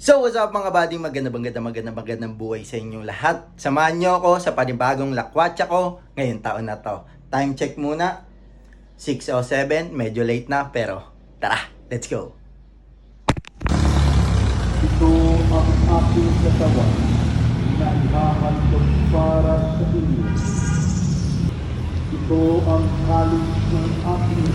So what's up mga buddy, magandang buhay sa inyong lahat. Samahan nyo ako sa panibagong lakwatsa ko ngayong taon na to. Time check muna, 6:07, medyo late na pero tara, let's go. Ito ang aking katawan na ihahandog para sa inyo. Ito ang kalis ng aking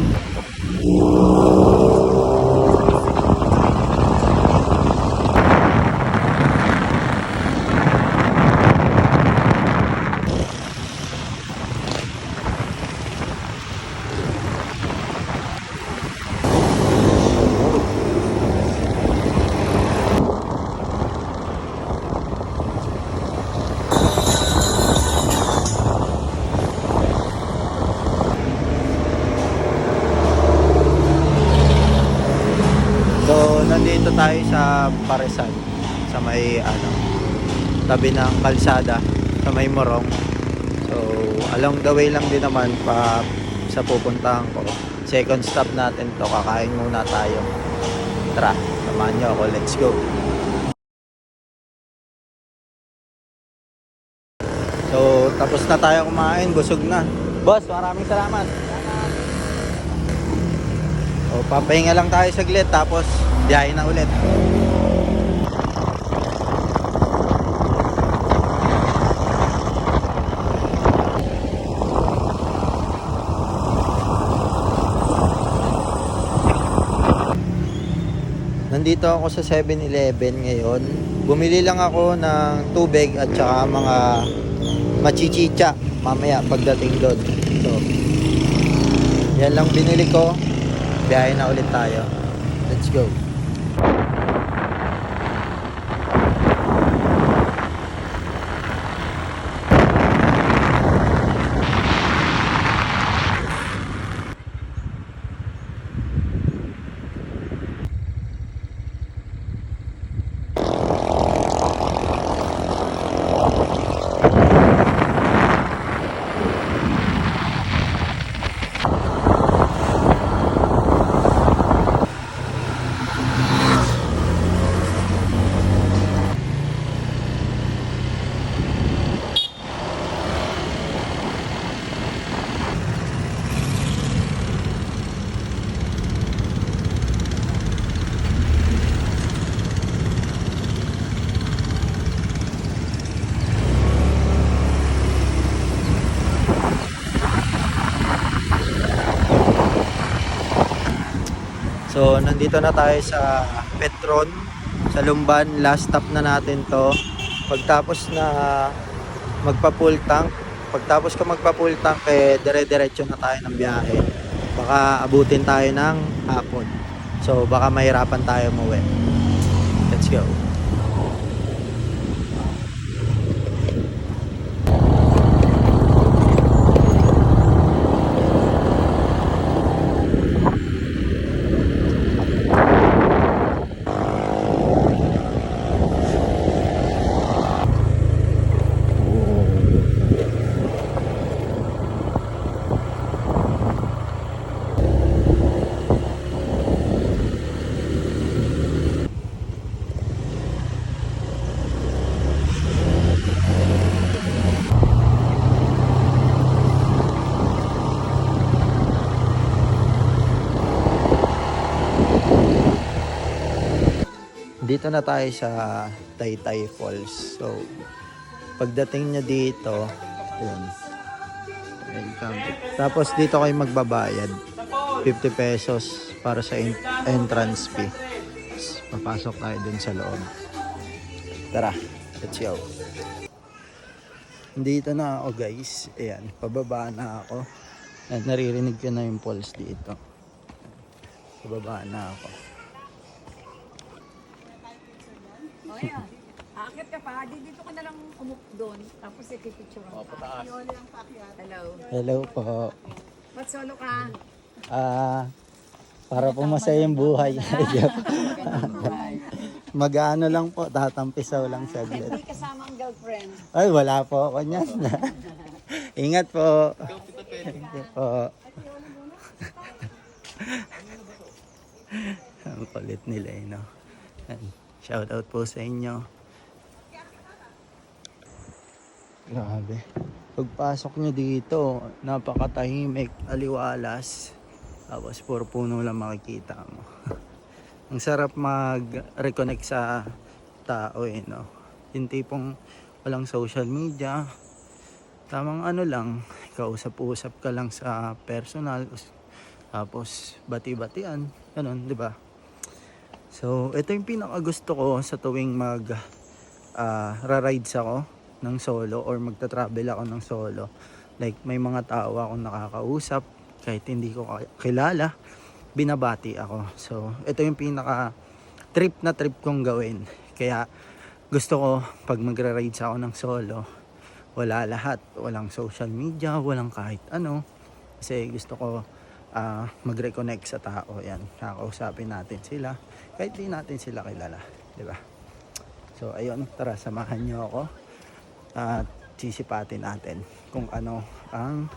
So nandito tayo sa Paresan, sa may tabi ng kalsada, sa may Morong. So along the way lang din naman pa sa pupuntahan ko. Second stop natin to, kakain muna tayo. Tara, samahan nyo ako, let's go. So tapos na tayo kumain, busog na. Boss, maraming salamat. O, papahinga lang tayo saglit tapos biyahe na ulit. Nandito ako sa 7-Eleven ngayon. Bumili lang ako ng tubig at saka mga machichicha mamaya pagdating doon. So, yan lang binili ko. Biyahe na ulit tayo. Let's go. So, nandito na tayo sa Petron, sa Lumban. Last stop na natin to. Pagtapos na magpa-full tank, pagtapos ko magpa-full tank, dire-diretso na tayo ng biyahe. Baka abutin tayo ng hapon. So, baka mahirapan tayo umuwi. Let's go. Dito na tayo sa Taytay Falls. So, pagdating niya dito, yun. Welcome. Tapos dito kayo magbabayad. 50 pesos para sa entrance fee. Papasok tayo dun sa loob. Tara, let's go. Dito na ako guys. Ayan, pababa na ako. At naririnig ko na yung falls dito. Pababa na ako. Oh, yeah. Aakit ka pa, dito ka na lang doon, tapos ipipicture mo. Hello. Hello po. Ba't solo ka? Para po masaya yung buhay. Mag-ano lang po, tatampisaw lang saglit. Hindi kasama ang girlfriend. Ay, wala po ako niyan. Ingat po. Thank you po. Ang kulit nila, no? Shoutout po sa inyo. Grabe. Pagpasok nyo dito, napakatahimik, aliwalas. Tapos puro puno lang makikita mo. Ang sarap mag-reconnect sa tao eh, no? Yung tipong walang social media. Tamang ano lang, kausap-usap ka lang sa personal. Tapos bati-batian, ganun, di ba? So, ito yung pinakagusto ko sa tuwing ra-rides ako ng solo or magta-travel ako ng solo. Like, may mga tao akong nakakausap kahit hindi ko kilala, binabati ako. So, ito yung pinaka trip kong gawin. Kaya gusto ko pag magra-rides ako ng solo, wala lahat, walang social media, walang kahit ano. Kasi gusto ko mag-reconnect sa tao. Yan, kakausapin natin sila kahit di natin sila kilala, di ba? So ayun, tara samahan niyo ako at sisipatin natin kung ano ang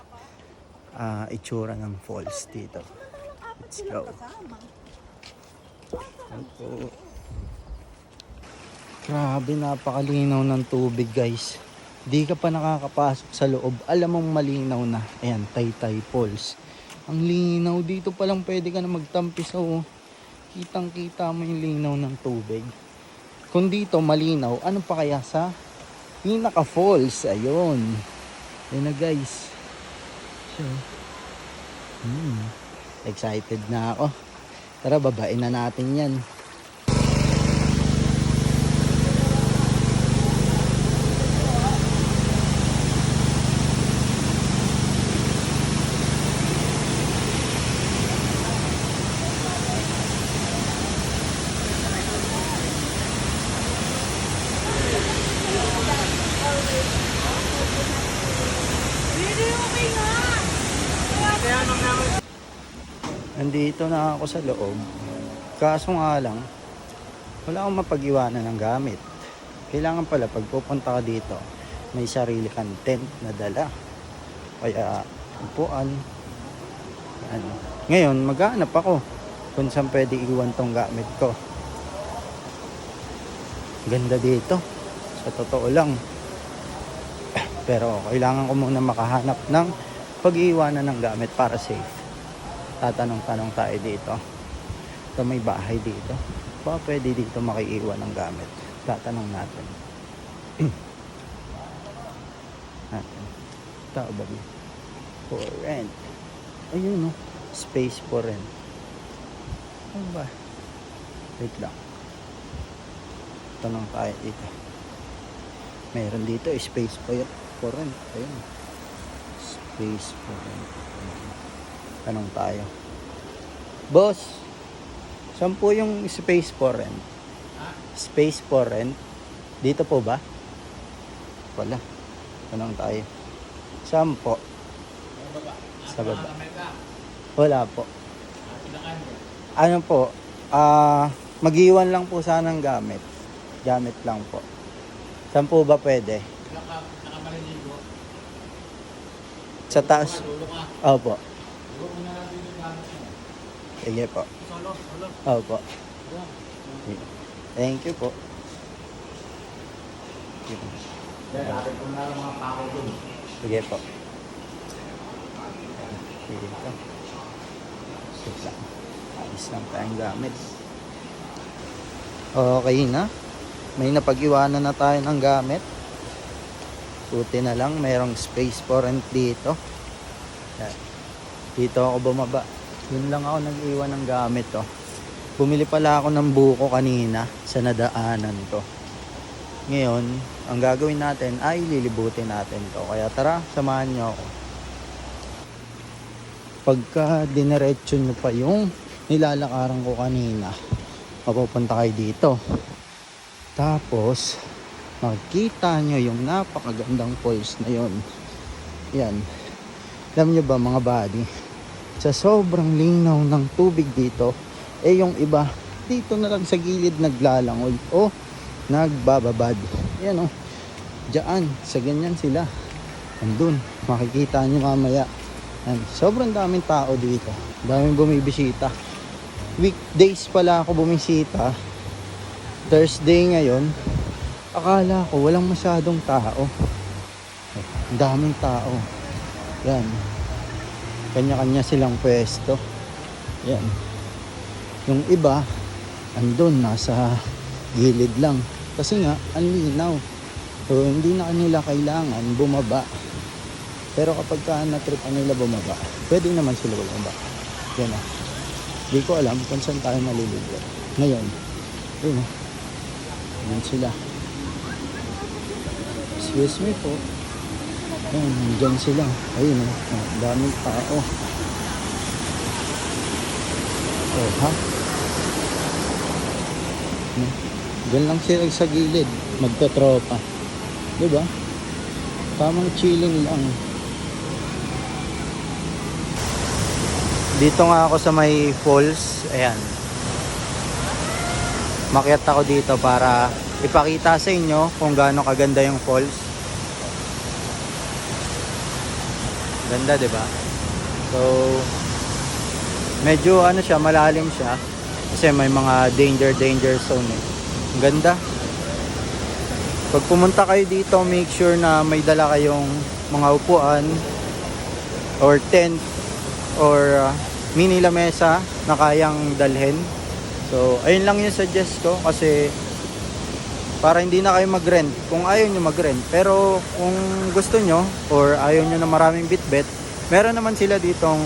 itsura ng falls dito. Let's go. Opo. Grabe, napakalinaw ng tubig, guys. Di ka pa nakakapasok sa loob, alam mong malinaw na. Ayan, Taytay Falls. Ang linaw dito pa lang, pwede ka na magtampisaw. Kitang kita mo yung linaw ng tubig. Kung dito malinaw, ano pa kaya sa pinaka falls? Ayun. Ayun na, guys. So, excited na ako. Tara, babain na natin yan. Nandito na ako sa loob. Kaso nga lang, wala akong mapag-iwanan ng gamit. Kailangan pala pag pupunta ka dito, may sarili kang tent na dala. Kaya, upuan. Ano. Ngayon, maghanap ako kung saan pwede iwan tong gamit ko. Ganda dito. Sa totoo lang. Pero kailangan ko muna makahanap ng pag-iwanan ng gamit para safe. Tatanong-tanong tayo dito. So may bahay dito. Baka pwede dito makiiwan ng gamit. Tatanong natin. Tao ba? For rent. Ayun, no? Space for rent. Ano ba? Wait lang. Tanong tayo dito. Meron dito space for rent. Ayun. Space for rent. Tanong tayo. Boss, saan po yung space for rent? Space for rent? Dito po ba? Wala. Tanong tayo. Saan po? Sa baba. Wala po. Ano po? Mag-iwan lang po sana ng gamit. Gamit lang po. Saan po ba pwede? Sa taas. Opo. Sige po. Opo. Thank you po. Sige po. Sige po. Sige lang. Ayos lang tayong gamit. Okay na. May napag-iwanan na tayo ng gamit. Buti na lang, mayroong space for rent dito. Dito ako bumaba. Yun lang ako nag-iwan ng gamit, oh. Bumili pala ako ng buko kanina sa nadaanan ko. Ngayon, ang gagawin natin ay lilibutin natin to. Kaya tara, samahan nyo ako. Pagka dinerecho nyo pa yung nilalakaran ko kanina, mapupunta kayo dito. Tapos, makikita nyo yung napakagandang falls na yon. Yan. Alam nyo ba mga buddy, sa sobrang linaw ng tubig dito, yung iba, dito na lang sa gilid naglalangoy o nagbababad. Yan o. Diyan, sa ganyan sila. Andun, makikita nyo mamaya. Yan. Sobrang daming tao dito. Daming bumibisita. Weekdays pala ako bumisita. Thursday ngayon. Akala ko walang masyadong tao. Ang daming tao. Yan. Kanya-kanya silang pwesto. Yan. Yung iba, andun, nasa gilid lang. Kasi nga, ang linaw. So, hindi na kanila kailangan bumaba. Pero kapag na-tripan nila bumaba, pwede naman sila bumaba. Yan ah. Hindi ko alam kung saan tayo maliligo. Ngayon, yun ah. Yun sila. Excuse me po. Ayan, dyan sila. Ayun ah. Daming tao. Oh, ha? Diyan lang sila sa gilid. Magtotropa. Diba? Tamang chilling lang. Dito nga ako sa may falls. Ayan. Makyat ako dito para ipakita sa inyo kung gaano kaganda yung falls. Ganda, diba? So, medyo ano siya, malalim siya. Kasi may mga danger zone eh. Ang ganda. Pag pumunta kayo dito, make sure na may dala kayong mga upuan or tent or mini lamesa na kayang dalhin. So, ayun lang yung suggest ko kasi para hindi na kayo mag-rent kung ayaw nyo mag-rent. Pero kung gusto nyo or ayaw nyo na maraming bitbit, meron naman sila ditong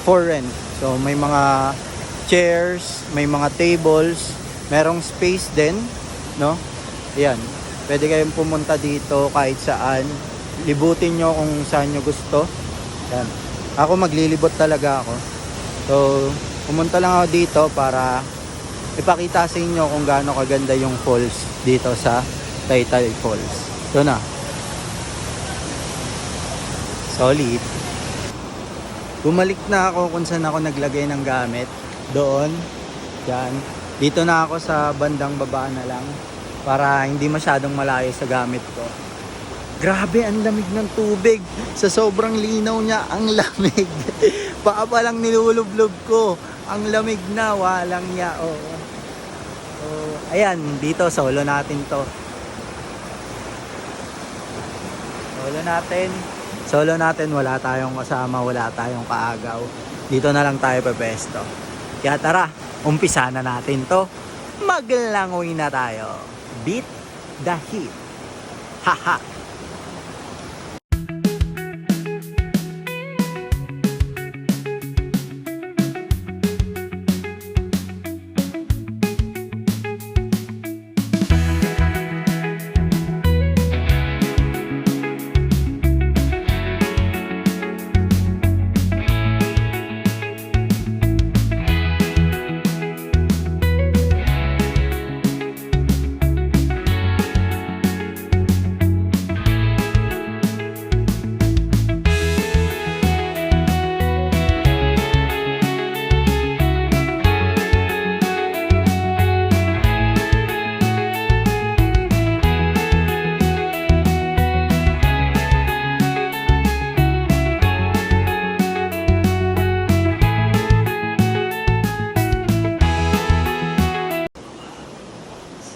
for rent. So, may mga chairs, may mga tables, merong space din, no? Ayan. Pwede kayong pumunta dito kahit saan. Libutin nyo kung saan nyo gusto. Ayan. Ako maglilibot talaga ako. So, pumunta lang ako dito para ipakita sa inyo kung gaano kaganda yung falls dito sa Taytay Falls. Ito na. Solid. Bumalik na ako kung saan ako naglagay ng gamit. Doon. Yan. Dito na ako sa bandang baba na lang para hindi masyadong malayo sa gamit ko. Grabe, ang lamig ng tubig. Sa sobrang linaw niya, ang lamig. Baka pa lang nilulublob ko. Ang lamig na, walang niya. Oh. So, ayan, dito, solo natin to. Solo natin, wala tayong kasama, wala tayong kaagaw. Dito na lang tayo pepesto. Kaya tara, umpisa na natin to. Maglangoy na tayo. Beat the heat. Haha.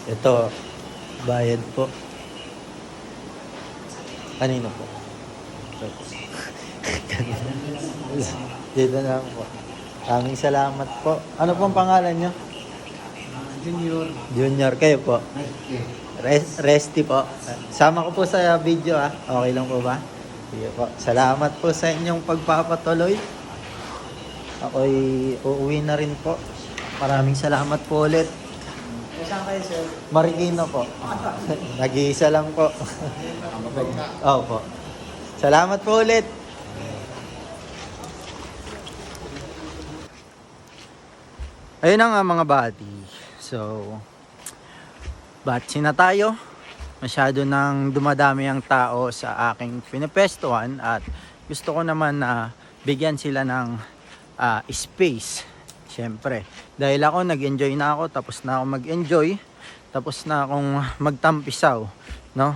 Ito, bayad po. Kanino po? Dito na po. Maraming salamat po. Ano pong pangalan nyo? Junior. Junior kayo po. Resty po. Sama ko po sa video ah. Okay lang po ba? Sige po. Salamat po sa inyong pagpapatuloy. Ako'y uuwi na rin po. Maraming salamat po ulit. Saan kayo, sir? Marikina po. Nag-iisa lang po. Opo. Salamat po ulit. Ayun na nga mga buddy. So, batsi na tayo. Masyado nang dumadami ang tao sa aking pinipestuhan at gusto ko naman na bigyan sila ng space. Siyempre, dahil ako nag-enjoy na ako, tapos na ako mag-enjoy, tapos na akong magtampisaw, no?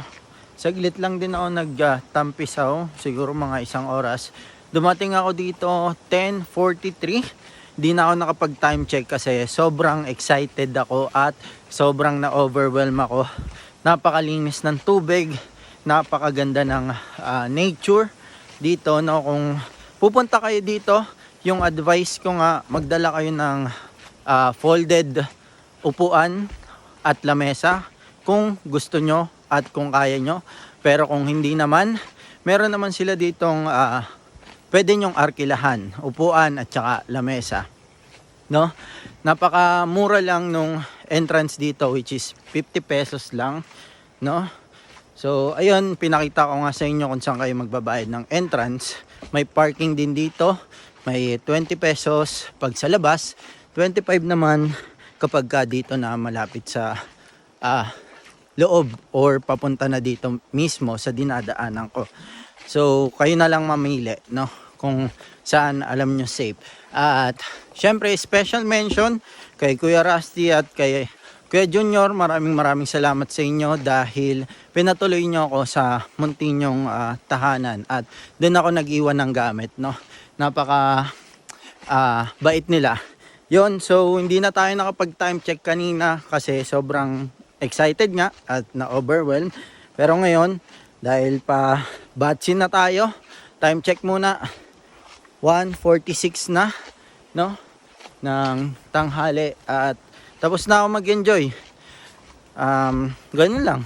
Saglit lang din ako nagtampisaw, siguro mga 1 oras. Dumating ako dito 10:43. di na ako nakapag time check kasi sobrang excited ako at sobrang na-overwhelm ako. Napakalinis ng tubig, napakaganda ng nature dito, no. Kung pupunta kayo dito, yung advice ko nga, magdala kayo ng folded upuan at lamesa kung gusto nyo at kung kaya nyo. Pero kung hindi naman, meron naman sila ditong pwede nyong arkilahan, upuan at saka lamesa, no. Napakamura lang nung entrance dito, which is 50 pesos lang, no. So ayun, pinakita ko nga sa inyo kung saan kayo magbabayad ng entrance. May parking din dito, may 20 pesos pag sa labas, 25 naman kapag ka dito na malapit sa loob or papunta na dito mismo sa dinadaanan ko. So kayo na lang mamili, no, kung saan alam nyo safe. At syempre special mention kay Kuya Rusty at kay Kuya Junior. Maraming salamat sa inyo dahil pinatuloy nyo ako sa muntinyong tahanan at doon ako nag-iwan ng gamit, no. Napaka bait nila. Yon, so hindi na tayo nakapag time check kanina kasi sobrang excited nga at na-overwhelm. Pero ngayon, dahil pa batsin na tayo, time check muna. 1:46 na, no, ng tanghali at tapos na ako mag-enjoy. Ganun lang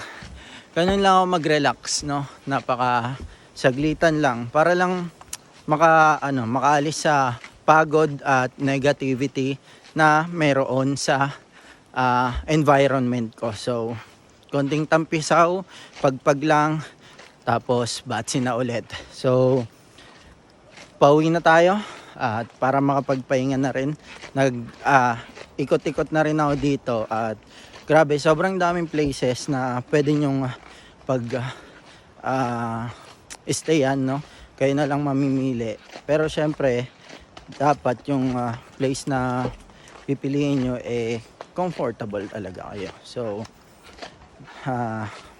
ako mag-relax, no. Napaka saglitan lang para lang makaalis sa pagod at negativity na meron sa environment ko. So konting tampisaw, pagpag lang, tapos batsin na ulit. So pauwi na tayo at para makapagpahinga na rin, ikot-ikot na rin ako dito at grabe, sobrang daming places na pwede nyong stayan, no. Kayo na lang mamimili, pero syempre dapat yung place na pipiliin nyo comfortable talaga kayo. So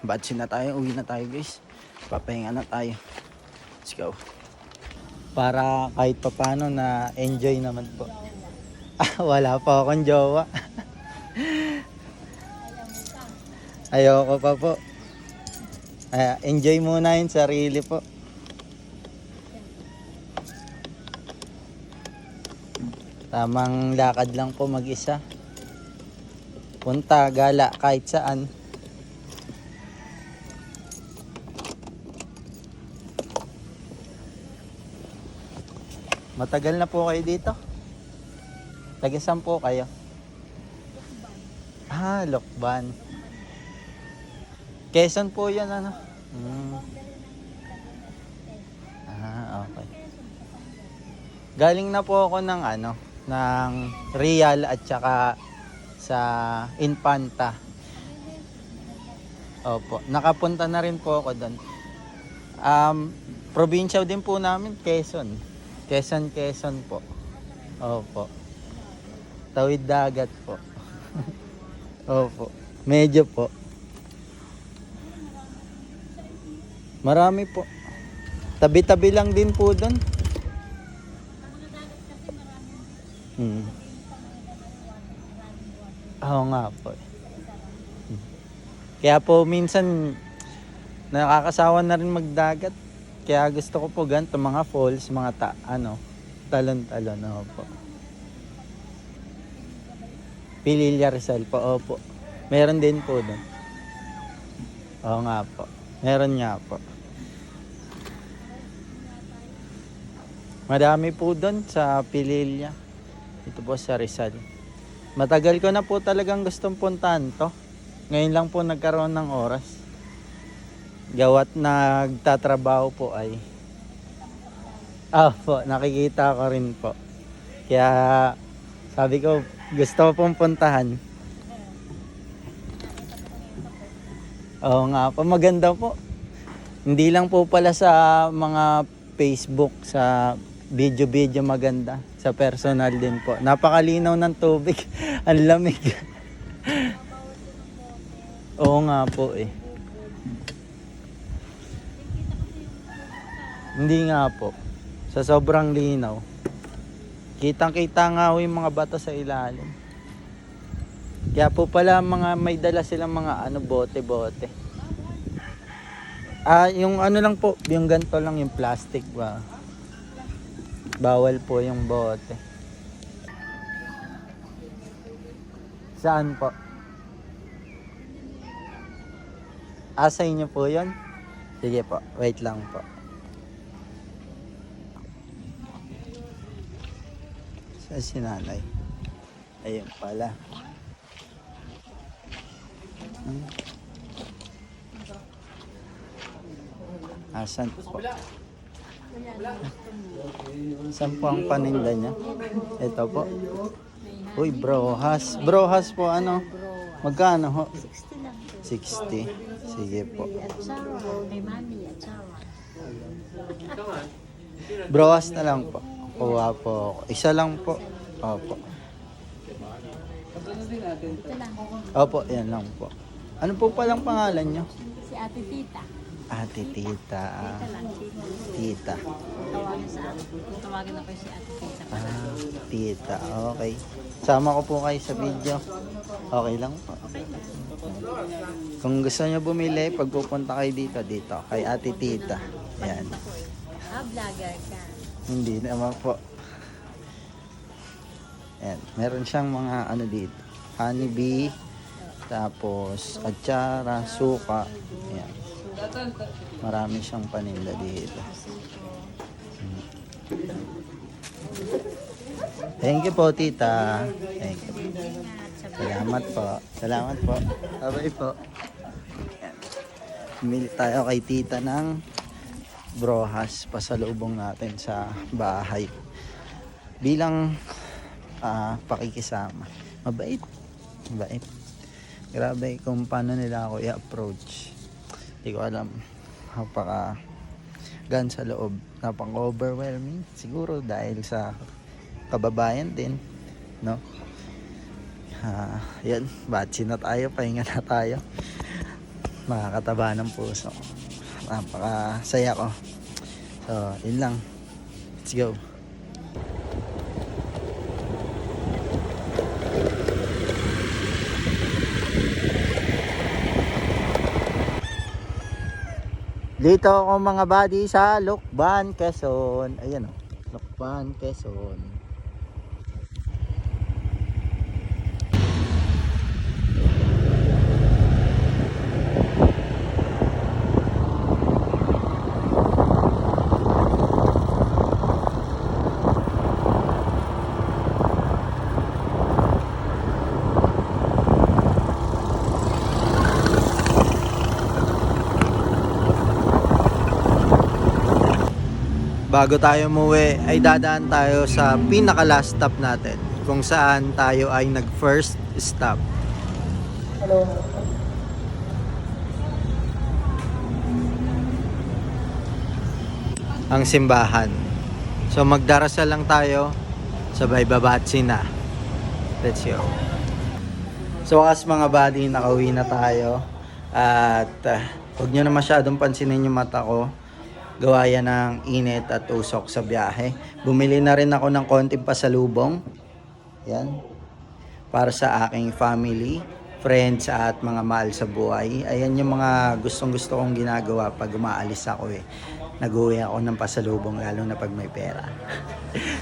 batsin na tayo, uwi na tayo guys, papahinga na tayo, let's go. Para kahit papano na enjoy naman po. Wala pa akong jowa. Ayoko pa po. Enjoy muna yung sarili po. Tamang lakad lang po mag-isa. Punta, gala, kahit saan. Matagal na po kayo dito? Taga-saan po kayo? Lokban. Quezon po yan, ano? Okay. Galing na po ako ng ng Real at saka sa Infanta. Opo, nakapunta na rin po ako doon. Probinsya din po namin, Quezon po. Opo. Tawid dagat po. Opo. Medyo po. Marami po. Tabi-tabi lang din po doon. Oo nga po. Kaya po minsan nakakasawa na rin magdagat. Kaya gusto ko po ganito, mga falls, mga talon-talon, opo. Pililla Rizal po, opo. Meron din po doon. Oo nga po. Meron nga po. Madami po doon sa Pililla. Ito po sa Rizal. Matagal ko na po talagang gustong puntahan to. Ngayon lang po nagkaroon ng oras. Gawat nagtatrabaho po ay po, nakikita ko rin po. Kaya sabi ko, gusto ko pong puntahan. Oo nga po, maganda po. Hindi lang po pala sa mga Facebook, sa video maganda. Sa personal din po. Napakalinaw ng tubig. Ang lamig. Oo nga po eh. Hindi nga po. Sa sobrang linaw. Kitang-kita nga ho yung mga bato sa ilalim. Kaya po pala mga may dala silang mga bote-bote. Yung ano lang po, yung ganito lang yung plastic ba. Bawal po yung bote. Saan po? Sa inyo po yun? Sige po, wait lang po. Sa si nanay. Ayun pala. Asan po? Saan po ang paninda niya? Ito po. Uy, brohas. Brohas po ano? Magkano ho? 60 lang po. 60. Sige po. May atsara, may mami, atsara. Brohas na lang po. Kuha po ako. Isa lang po. Opo. Ito lang. Opo, yan lang po. Ano po palang pangalan nyo? Si Ate Tita. Ate Tita. Tita lang, Tita. Tita. Tawagin sa atin. Tawagin ako si Ate Tita. Tita. Okay. Sama ko po kayo sa video. Okay lang po. Okay lang. Kung gusto nyo bumili, pag pupunta kayo dito, kay Ate Tita. Yan. Vlogger ka. Hindi naman po. Yan. Meron siyang mga dito. Honeybee. Tapos, atsara, suka. Yan. Marami siyang paninda dito. Thank you po, Tita. Thank you. Salamat po. Salamat po. Bye po. Yan. Bumili tayo kay Tita ng brohas. Pasalubong natin sa bahay. Bilang pakikisama. Mabait. Mabait. Grabe kung paano nila ako i-approach. Hindi ko alam. Napaka gan sa loob. Napaka-overwhelming. Siguro dahil sa kababayan din. No? Yan. Batsi na tayo. Pahinga na tayo. Makakataba ng puso. Napaka-saya ko. So, yun lang. Let's go. Dito ako mga buddy sa Lucban, Quezon. Ayan o, Lucban, Quezon. Bago tayo umuwi ay dadaan tayo sa pinaka last stop natin kung saan tayo ay nag first stop. Ang simbahan. So magdarasal lang tayo, sabay babatsi na. Let's go. So as mga buddy, nakauwi na tayo at huwag nyo na masyadong pansinin yung mata ko. Gawa yan ng init at usok sa biyahe. Bumili na rin ako ng konting pasalubong. Yan. Para sa aking family, friends at mga mahal sa buhay. Ayan yung mga gustong gusto kong ginagawa pag umaalis ako Nag-uwi ako ng pasalubong lalo na pag may pera.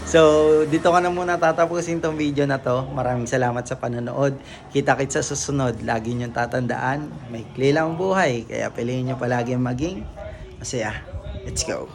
So, dito ka na muna tatapusin tong video na to. Maraming salamat sa panonood. Kita-kits sa susunod. Lagi niyong tatandaan, may lang buhay. Kaya piliin niyo palagi maging masaya. Let's go.